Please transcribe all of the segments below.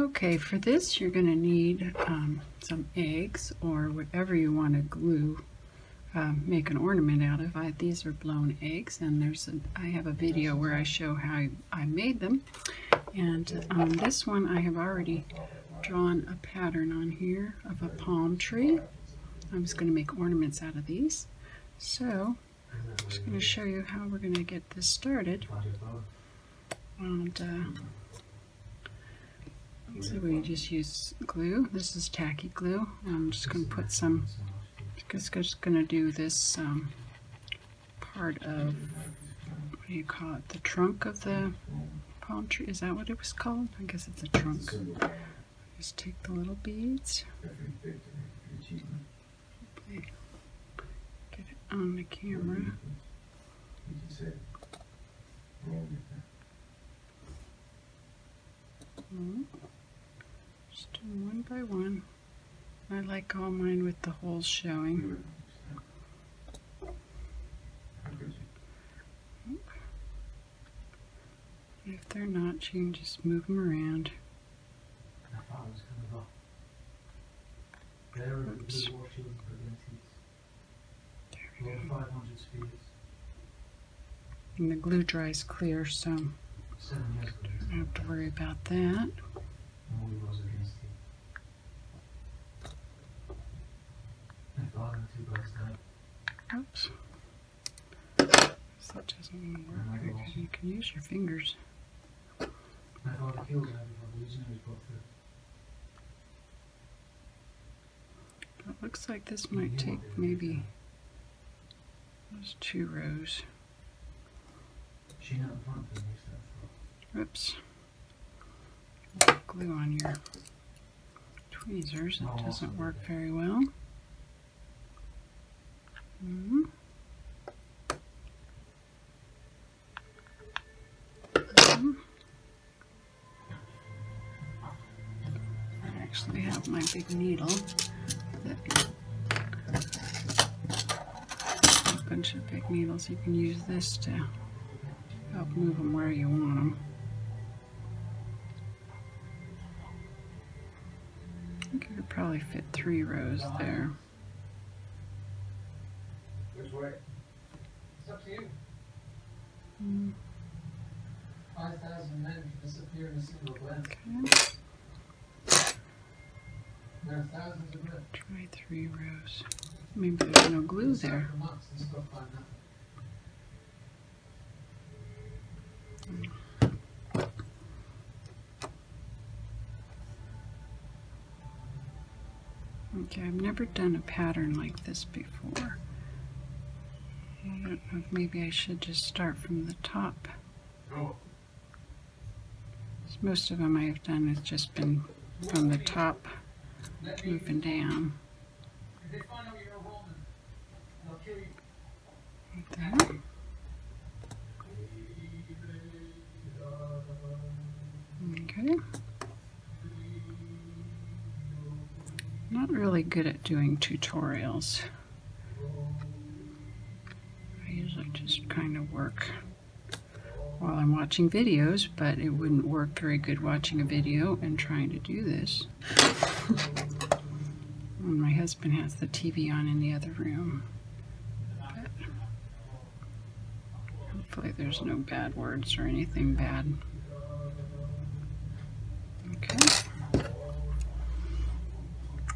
Okay, for this you're going to need some eggs or whatever you want to glue, make an ornament out of. These are blown eggs, and I have a video where I show how I made them. And on this one I have already drawn a pattern on here of a palm tree. I'm just going to make ornaments out of these. So I'm just going to show you how we're going to get this started. And so we just use glue. This is tacky glue. I'm just going to put some, just going to do this part of, what do you call it, the trunk of the palm tree. Is that what it was called? I guess it's a trunk. Just take the little beads. Get it on the camera. Just do one by one. I like all mine with the holes showing. If they're not, you can just move them around. Oops. There we go. And the glue dries clear, so don't have to worry about that. Oops. That doesn't work because you can use your fingers. It looks like this might take maybe those 2 rows. Oops. Glue on your tweezers. It doesn't work very well. I actually have my big needle. A bunch of big needles. You can use this to help move them where you want them. I think you could probably fit 3 rows there. Which way? It's up to you. 5,000 men disappear in a single glance. Okay. There are thousands of men. Try 3 rows. Maybe there's no glue there. Okay, I've never done a pattern like this before. I don't know if maybe I should just start from the top. Most of them I have done has just been from the top moving down. Like that. Okay. Not really good at doing tutorials. I usually just kind of work while I'm watching videos, but it wouldn't work very good watching a video and trying to do this. And my husband has the TV on in the other room. But hopefully there's no bad words or anything bad. Okay.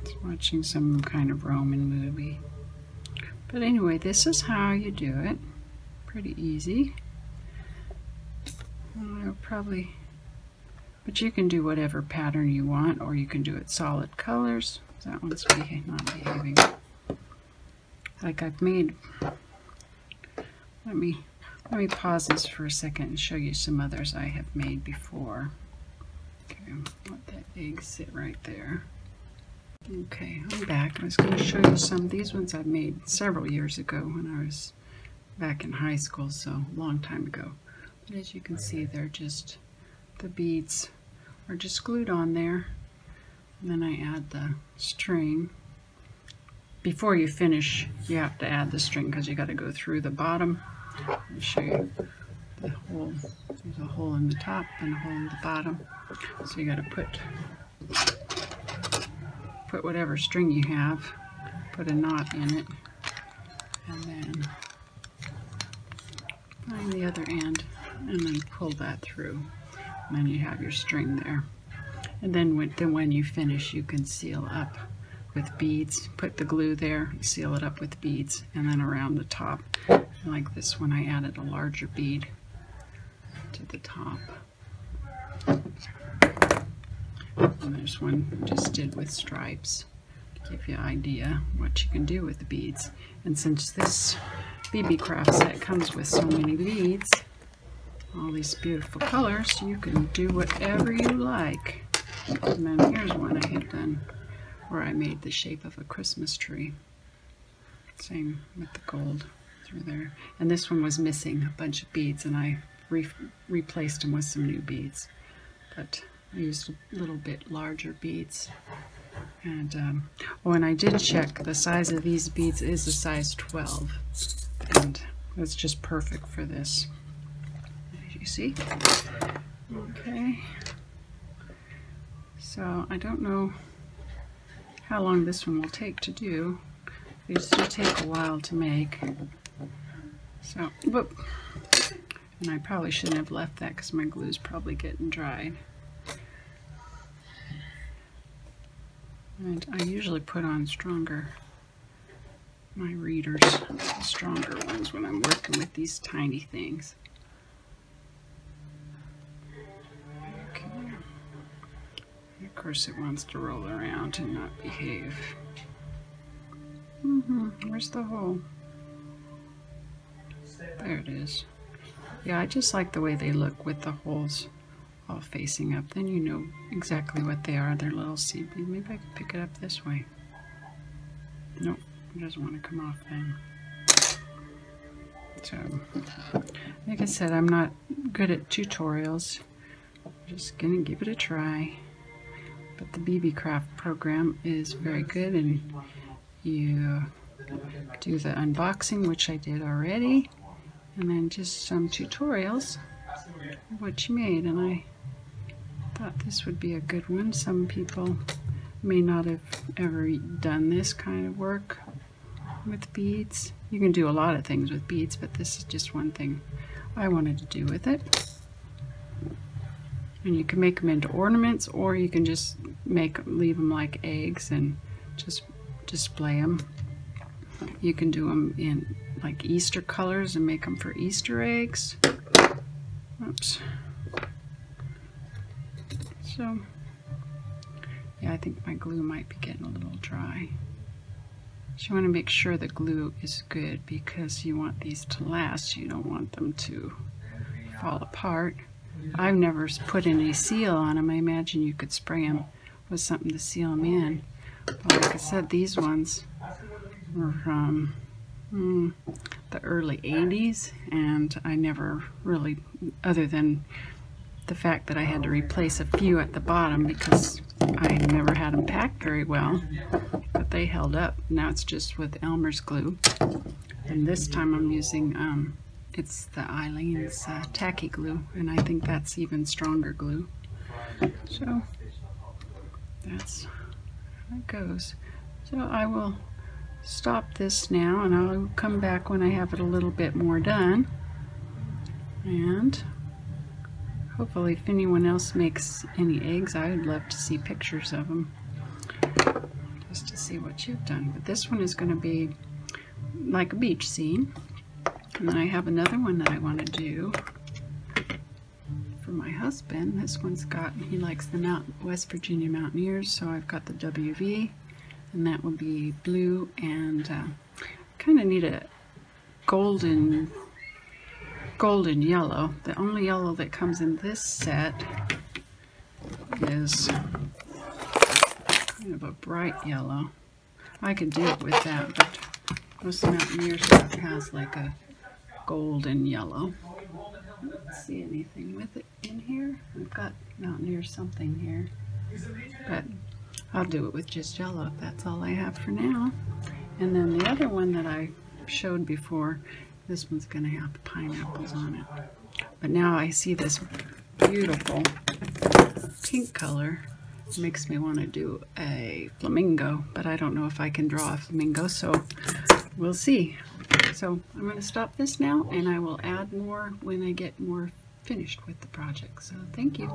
It's watching some kind of Roman movie. But anyway, this is how you do it. Pretty easy. Probably, but you can do whatever pattern you want, or you can do it solid colors. That one's not behaving. Like I've made. Let me pause this for a second and show you some others I have made before. Okay, let that egg sit right there. Okay, I'm back. I was going to show you some. These ones I've made several years ago when I was back in high school, so a long time ago. But as you can see, they're just, the beads are just glued on there. And then I add the string. Before you finish, you have to add the string because you got to go through the bottom. I'll show you the hole. There's a hole in the top and a hole in the bottom. So you got to put put whatever string you have, put a knot in it, and then find the other end and then pull that through. And then you have your string there. And then when you finish, you can seal up with beads. Put the glue there, seal it up with beads, and then around the top. Like this one, I added a larger bead to the top. And there's one I just did with stripes to give you an idea what you can do with the beads. And since this BeeBeeCraft set comes with so many beads, all these beautiful colors, you can do whatever you like. And then here's one I had done where I made the shape of a Christmas tree. Same with the gold through there. And this one was missing a bunch of beads, and I replaced them with some new beads. But I used a little bit larger beads. And oh, and I did check the size of these beads is a size 12, and that's just perfect for this. As you see. Okay. So I don't know how long this one will take to do. These do take a while to make. So, whoop. And I probably shouldn't have left that because my glue is probably getting dried. And I usually put on my readers, stronger ones when I'm working with these tiny things. Okay. Of course it wants to roll around and not behave. Where's the hole? There it is. Yeah, I just like the way they look with the holes all facing up. Then you know exactly what they are. They're little seed bead. Maybe I could pick it up this way. Nope, it doesn't want to come off then. So, like I said, I'm not good at tutorials. I'm just gonna give it a try. But the BeeBeeCraft program is very good, and you do the unboxing, which I did already, and then just some tutorials of what you made. And I thought this would be a good one. Some people may not have ever done this kind of work with beads. You can do a lot of things with beads, but this is just one thing I wanted to do with it. And you can make them into ornaments, or you can just leave them like eggs and just display them. You can do them in like Easter colors and make them for Easter eggs. Oops. So, yeah, I think my glue might be getting a little dry. So you want to make sure the glue is good because you want these to last. You don't want them to fall apart. I've never put any seal on them. I imagine you could spray them with something to seal them in. But like I said, these ones were from the early 80s, and I never really, other than the fact that I had to replace a few at the bottom because I never had them packed very well, but they held up. Now it's just with Elmer's glue, and this time I'm using it's the Eileen's tacky glue, and I think that's even stronger glue. So that's how it goes. So I will stop this now, and I'll come back when I have it a little bit more done. And hopefully if anyone else makes any eggs, I would love to see pictures of them, just to see what you've done. But this one is going to be like a beach scene. And then I have another one that I want to do for my husband. This one's got, he likes the West Virginia Mountaineers, so I've got the WV, and that will be blue, and kind of need a golden yellow. The only yellow that comes in this set is kind of a bright yellow. I could do it with that, but most Mountaineer stuff has like a golden yellow. I don't see anything with it in here. I've got Mountaineer something here, but I'll do it with just yellow if that's all I have for now. And then the other one that I showed before, this one's going to have the pineapples on it. But now I see this beautiful pink color makes me want to do a flamingo, but I don't know if I can draw a flamingo, so we'll see. So I'm going to stop this now, and I will add more when I get more finished with the project. So thank you.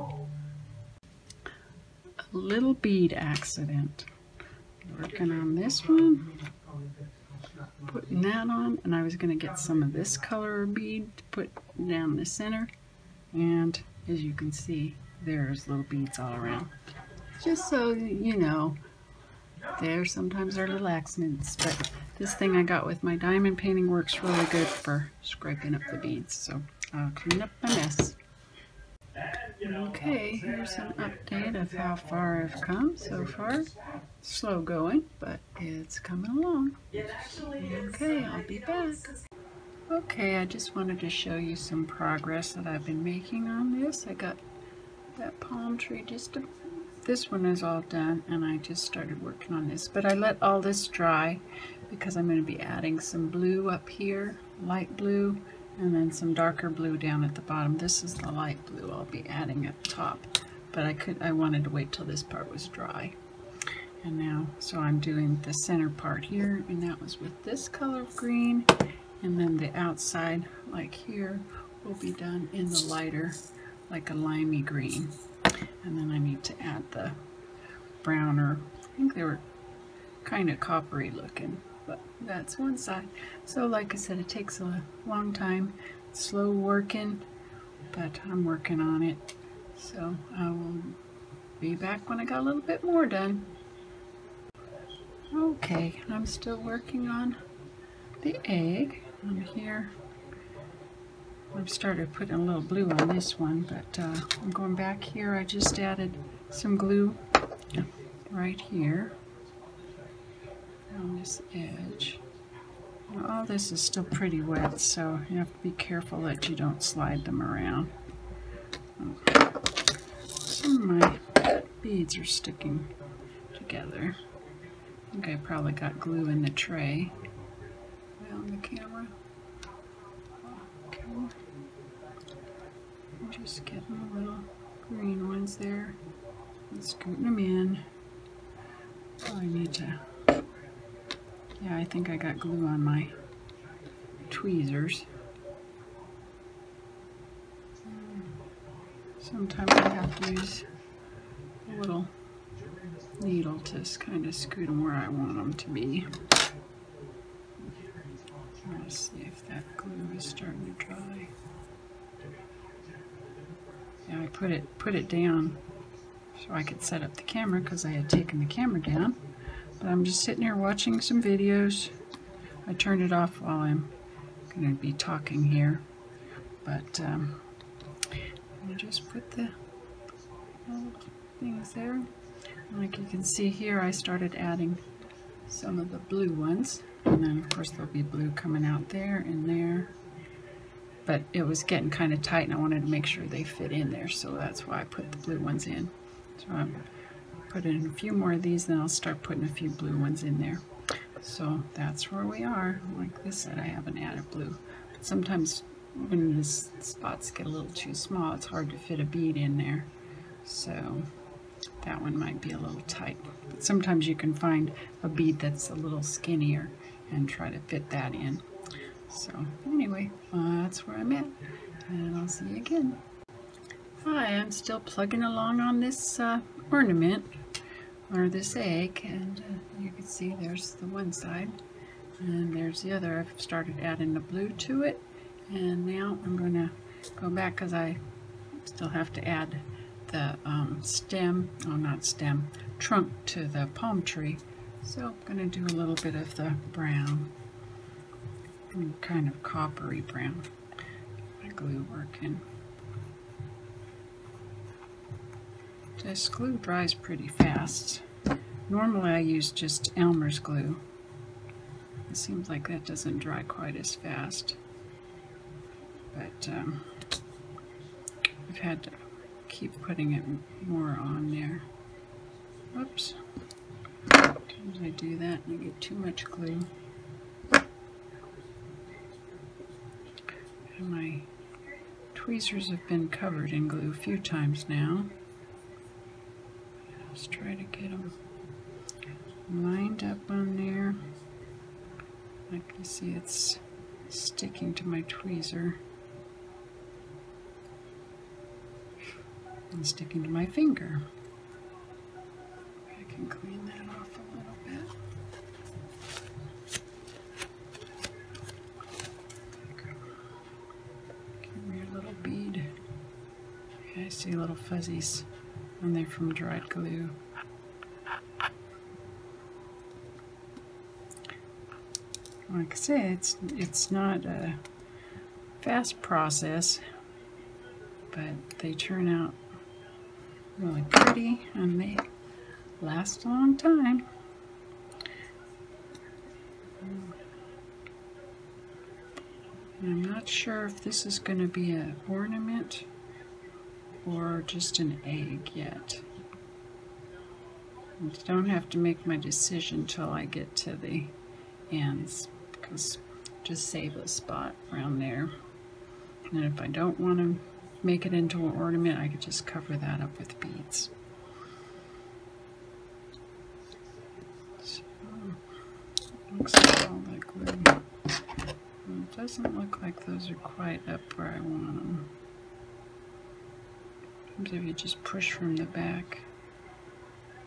A little bead accident. Working on this one, putting that on, and I was going to get some of this color bead to put down the center, and as you can see, there's little beads all around. Just so you know, there sometimes are little accidents, but this thing I got with my diamond painting works really good for scraping up the beads, so I'll clean up my mess. Okay, here's an update of how far I've come so far. Slow going, but it's coming along. Okay, I'll be back. Okay, I just wanted to show you some progress that I've been making on this. I got that palm tree this one is all done, and I just started working on this, but I let all this dry because I'm going to be adding some blue up here, light blue, and then some darker blue down at the bottom. This is the light blue I'll be adding at the top, but I wanted to wait till this part was dry. And now, so I'm doing the center part here, and that was with this color of green, and then the outside, like here, will be done in the lighter, like a limey green. And then I need to add the browner. I think they were kind of coppery looking, but that's one side. So like I said, it takes a long time, slow working, but I'm working on it. So I will be back when I got a little bit more done. Okay, I'm still working on the egg. I'm here. I've started putting a little blue on this one, but I'm going back here. I just added some glue right here on this edge. All this is still pretty wet, so you have to be careful that you don't slide them around. Some of my beads are sticking together. I think I probably got glue in the tray. On the camera. Okay. I'm just getting the little green ones there and scooting them in. Oh, I need to. Yeah, I think I got glue on my tweezers. Sometimes I have to use a little needle to kind of scoot them where I want them to be. Let's see if that glue is starting to dry. Yeah, I put it down so I could set up the camera because I had taken the camera down. But I'm just sitting here watching some videos. I turned it off while I'm going to be talking here. But I just put the little things there. Like you can see here, I started adding some of the blue ones. And then of course there'll be blue coming out there and there. But it was getting kind of tight and I wanted to make sure they fit in there, so that's why I put the blue ones in. So I'm putting in a few more of these, then I'll start putting a few blue ones in there. So that's where we are. Like this said, I haven't added blue. But sometimes when the spots get a little too small, it's hard to fit a bead in there. So that one might be a little tight. But sometimes you can find a bead that's a little skinnier and try to fit that in. So anyway, that's where I'm at, and I'll see you again. Hi, I'm still plugging along on this ornament, or this egg, and you can see there's the one side, and there's the other. I've started adding the blue to it, and now I'm going to go back because I still have to add the trunk to the palm tree. So I'm going to do a little bit of the brown, kind of coppery brown. My glue working. This glue dries pretty fast. Normally I use just Elmer's glue. It seems like that doesn't dry quite as fast. But I've had to keep putting it more on there. Whoops. Sometimes I do that and I get too much glue. And my tweezers have been covered in glue a few times now. Just try to get them lined up on there. Like you see, it's sticking to my tweezer and sticking to my finger. I can clean that off a little bit. Give me a little bead. Okay, I see little fuzzies, and they're from dried glue. Like I say, it's not a fast process, but they turn out really pretty and they last a long time. And I'm not sure if this is going to be an ornament or just an egg yet. I don't have to make my decision till I get to the ends, because just save a spot around there. And if I don't want to make it into an ornament, I could just cover that up with beads. So, looks like all that glue. It doesn't look like those are quite up where I want them. Sometimes if you just push from the back,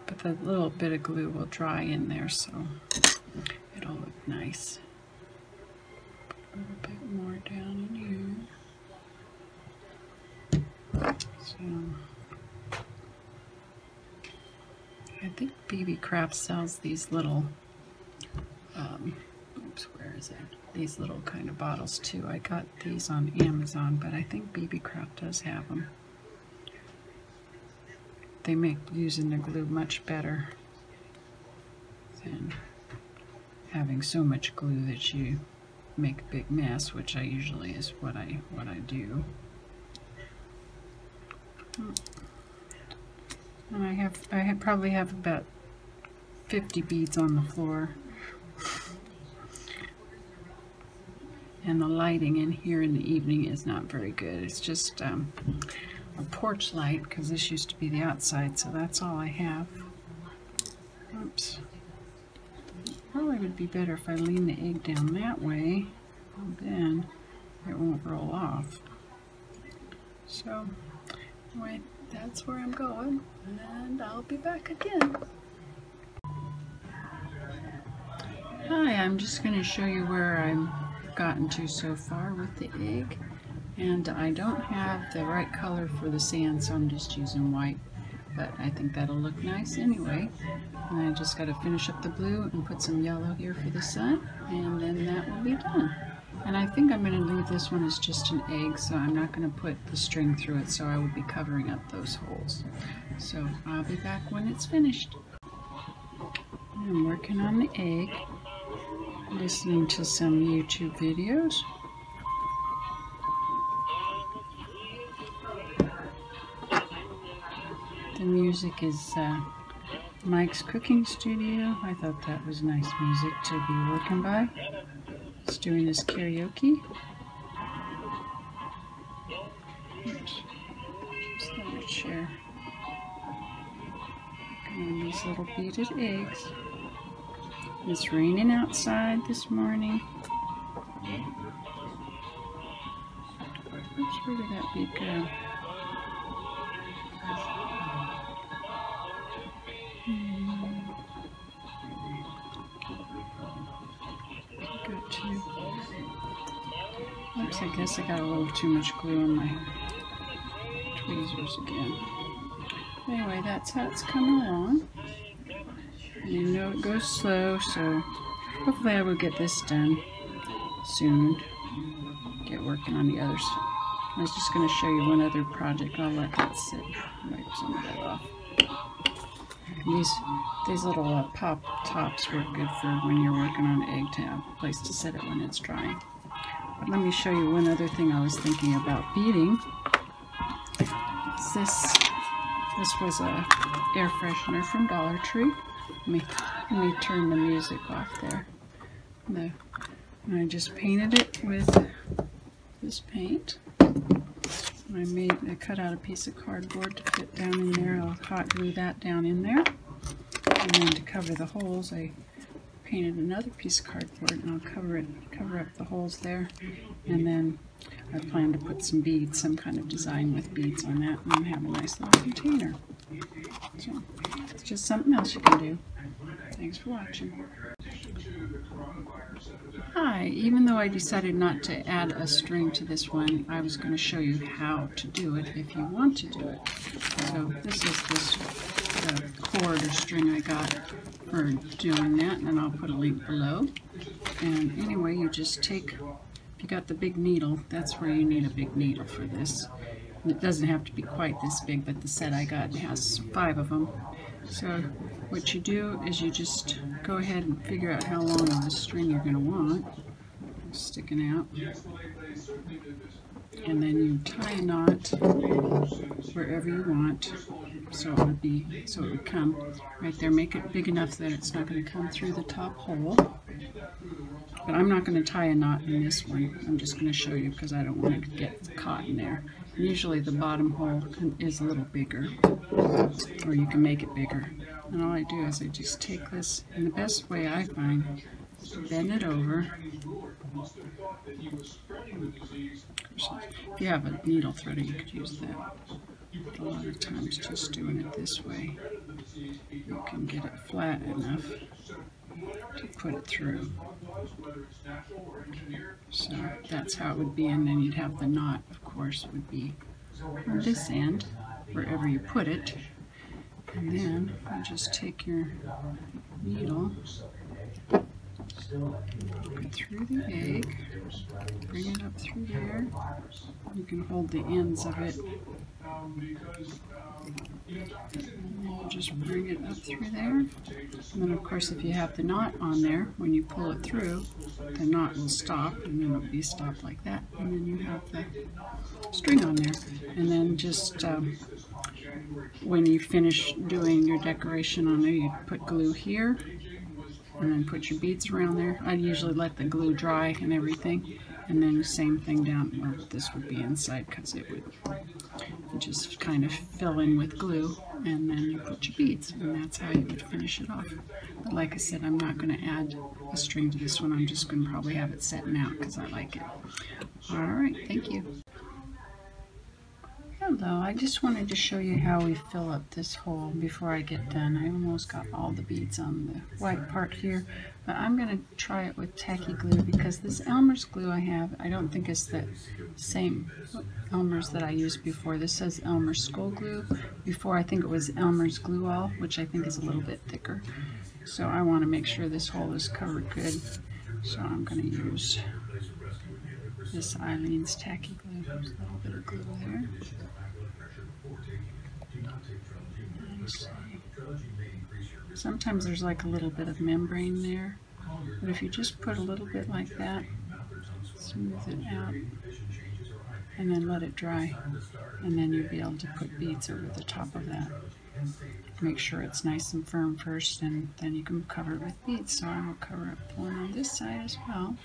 but the little bit of glue will dry in there, so it'll look nice. Put a little bit more down in here. So, I think BeeBeeCraft sells these little, oops, where is it? These little kind of bottles too. I got these on Amazon, but I think BeeBeeCraft does have them. They make using the glue much better than having so much glue that you make a big mess, which I usually is what I do. And I probably have about 50 beads on the floor. And the lighting in here in the evening is not very good. It's just a porch light, because this used to be the outside, so that's all I have. Oops. Probably would be better if I lean the egg down that way, and then it won't roll off. So, anyway, that's where I'm going, and I'll be back again. Hi, I'm just going to show you where I've gotten to so far with the egg. And I don't have the right color for the sand, so I'm just using white. But I think that'll look nice anyway. And I just got to finish up the blue and put some yellow here for the sun, and then that will be done. And I think I'm going to leave this one as just an egg, so I'm not going to put the string through it, so I will be covering up those holes. So I'll be back when it's finished. I'm working on the egg, listening to some YouTube videos. The music is Mike's Cooking Studio. I thought that was nice music to be working by. He's doing his karaoke. Oops. Just let me share. And these little beaded eggs. It's raining outside this morning. Oops, where did that bead go? Oops, I guess I got a little too much glue on my tweezers again. Anyway, that's how it's coming along. And you know it goes slow, so hopefully I will get this done soon. Get working on the others. I was just going to show you one other project. I'll let that sit. Wipe some of that off. These little pop tops work good for when you're working on an egg to have a place to set it when it's drying. But let me show you one other thing I was thinking about beading. This was a air freshener from Dollar Tree. Let me turn the music off there. And I just painted it with this paint. I cut out a piece of cardboard to fit down in there. I'll hot glue that down in there. And then to cover the holes, I painted another piece of cardboard, and I'll cover up the holes there. And then I plan to put some beads, some kind of design with beads on that, and then have a nice little container. So it's just something else you can do. Thanks for watching. Hi, even though I decided not to add a string to this one, I was going to show you how to do it if you want to do it. So this is this cord or string I got for doing that, and I'll put a link below. And anyway, you just take, if you got the big needle, that's where you need a big needle for this. It doesn't have to be quite this big, but the set I got has 5 of them. So what you do is you just go ahead and figure out how long of the string you're going to want, sticking out, and then you tie a knot wherever you want, so it would come right there. Make it big enough that it's not going to come through the top hole. But I'm not going to tie a knot in this one. I'm just going to show you because I don't want it to get caught in there. And usually the bottom hole is a little bigger, or you can make it bigger. And all I do is I just take this, and the best way I find is to bend it over. If you have a needle threader, you could use that. But a lot of times just doing it this way, you can get it flat enough to put it through. So that's how it would be, and then you'd have the knot, of course, would be on this end, wherever you put it. And then you just take your needle, poke it through the egg, bring it up through there. You can hold the ends of it. And you just bring it up through there. And then of course if you have the knot on there, when you pull it through, the knot will stop, and then it'll be stopped like that. And then you have the string on there. And then just when you finish doing your decoration on there, you put glue here, and then put your beads around there. I usually let the glue dry and everything, and then same thing down, well, this would be inside because it would just kind of fill in with glue, and then you put your beads, and that's how you would finish it off. But like I said, I'm not going to add a string to this one. I'm just going to probably have it setting out because I like it. Alright, thank you. Hello, I just wanted to show you how we fill up this hole before I get done. I almost got all the beads on the white part here, but I'm going to try it with tacky glue because this Elmer's glue I have, I don't think is the same Elmer's that I used before. This says Elmer's Skull Glue. Before I think it was Elmer's Glue All, which I think is a little bit thicker. So I want to make sure this hole is covered good. So I'm going to use this Eileen's tacky glue. There's a little bit of glue there. Sometimes there's like a little bit of membrane there, but if you just put a little bit like that, smooth it out, and then let it dry, and then you'll be able to put beads over the top of that. Make sure it's nice and firm first, and then you can cover it with beads. So I will cover up the one on this side as well.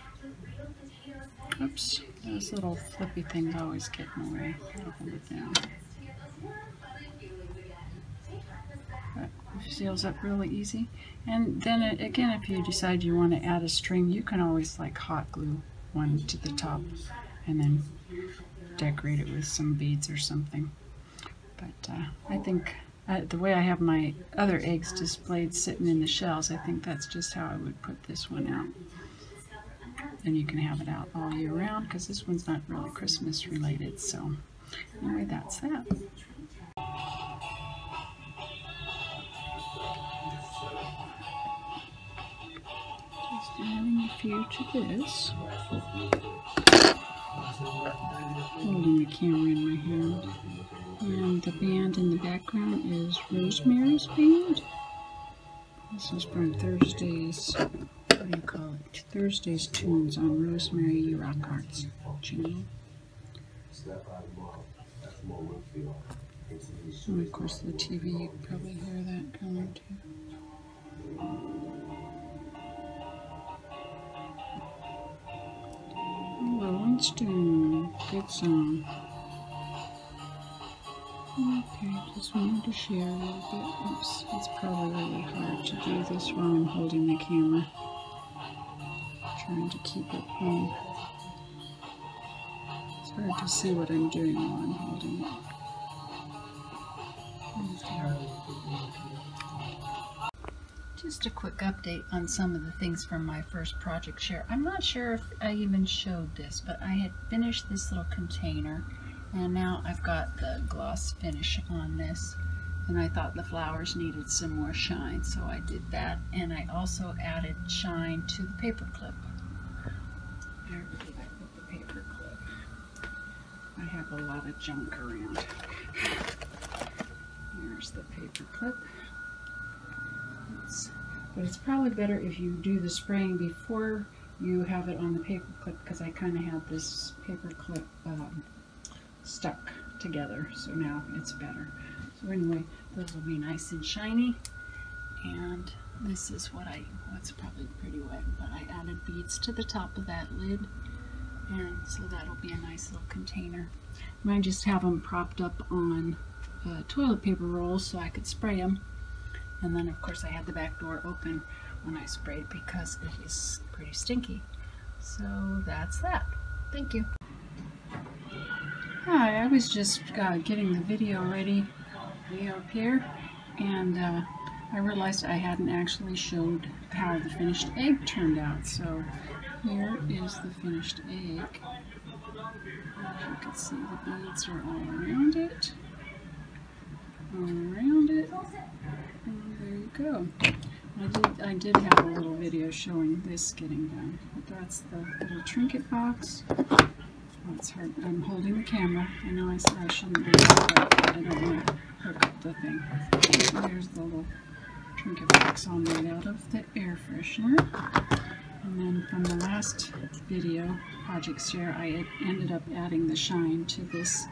Oops, those little flippy things always get in the way. I'll hold it down. But it seals up really easy. And then again, if you decide you want to add a string, you can always like hot glue one to the top and then decorate it with some beads or something. But I think the way I have my other eggs displayed sitting in the shells, I think that's just how I would put this one out. And you can have it out all year round because this one's not really Christmas related. So anyway, that's that. Just adding a few to this. Holding the camera in my hand. And the band in the background is Rosemary's Band. This is from Thursday's, what do you call it? Thursday's Tunes on Rosemary Rock Arts channel. And of course the TV, you can probably hear that going too. Rhinestone, good song. Okay, just wanted to share a little bit. Oops, it's probably really hard to do this while I'm holding the camera. Trying to keep it on. It's hard to see what I'm doing while I'm holding it. Just a quick update on some of the things from my first project share. I'm not sure if I even showed this, but I had finished this little container, and now I've got the gloss finish on this, and I thought the flowers needed some more shine, so I did that, and I also added shine to the paper clip. Where did I put the paper clip? I have a lot of junk around. Here's the paper clip. But it's probably better if you do the spraying before you have it on the paper clip, because I kind of had this paper clip stuck together, so now it's better. So anyway, those will be nice and shiny, and this is what's probably pretty wet, but I added beads to the top of that lid, and so that'll be a nice little container. I might just have them propped up on toilet paper rolls so I could spray them. And then of course I had the back door open when I sprayed because it is pretty stinky. So that's that. Thank you. Hi, I was just getting the video ready way up here, and I realized I hadn't actually showed how the finished egg turned out. So here is the finished egg. You can see the beads are all around it. And there you go. I did have a little video showing this getting done. But that's the little trinket box. Oh, it's hard. I'm holding the camera. I know I said I shouldn't do that, but I don't want to hook up the thing. So there's the little trinket box all made out of the air freshener. And then from the last video, project share, I had ended up adding the shine to this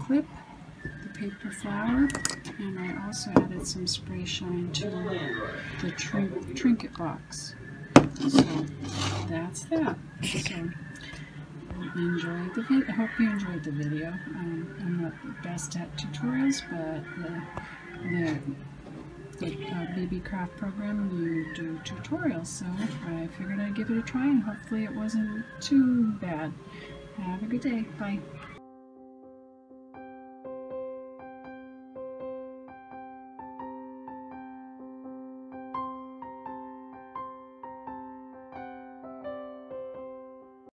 clip, the paper flower, and I also added some spray shine to the trinket box. So that's that. So enjoy the video. I hope you enjoyed the video. I'm not the best at tutorials, but the BeeBeeCraft program, you do tutorials, so I figured I'd give it a try, and hopefully it wasn't too bad. Have a good day. Bye.